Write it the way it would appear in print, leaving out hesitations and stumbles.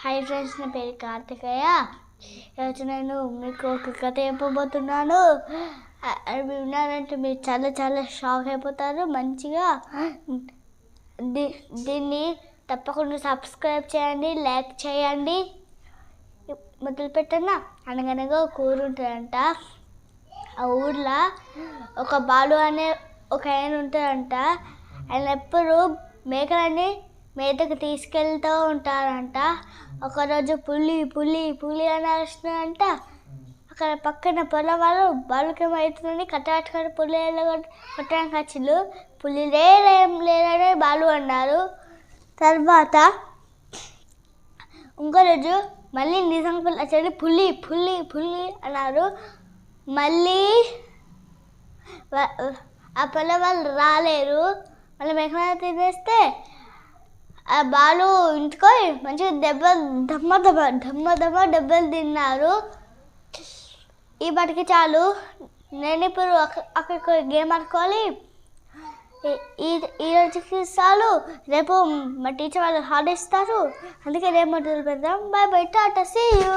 Hi friends, నా పేరు కార్తికేయ. ఈరోజు నేను మీకు ఒక కథ చెప్పబోతున్నాను. అవి విన్నారంటే మీరు చాలా చాలా షాక్ అయిపోతారు. మంచిగా దీన్ని తప్పకుండా సబ్స్క్రైబ్ చేయండి, లైక్ చేయండి. మొదలు పెట్టన్నా. అనగనగా ఒక ఊరు ఉంటుందంట. ఆ ఊర్లో ఒక బాలు అనే ఒక ఆయన ఉంటాడంట. ఆయన ఎప్పుడు మేకలని మేతకు తీసుకెళ్తూ ఉంటారంట. ఒకరోజు పులి పులి పులి అని అరుస్తుందంట. అక్కడ పక్కన పొలం వాళ్ళు బాలుకి ఏమవుతుందని కట్టాకట్టు పులి కొట్టడానికి వచ్చిండు. పులి లేదేం లేదని బాలు అన్నారు. తర్వాత ఇంకో రోజు మళ్ళీ నిజం వచ్చి పులి పులి పులి అన్నారు. మళ్ళీ ఆ పొలం వాళ్ళు రాలేరు. మళ్ళీ మేకలను తినేస్తే ఆ బాలు ఇంటికి మంచిగా దెబ్బలు తిన్నారు. ఈ బటికి చాలు. నేను ఇప్పుడు అక్కడికి గేమ్ ఆడుకోవాలి. ఈ రోజుకి చాలు. రేపు మా టీచర్ వాళ్ళు హాలిడే ఇస్తారు. అందుకే రేపు మొదలు పెడదాం. Bye bye, tata, see you.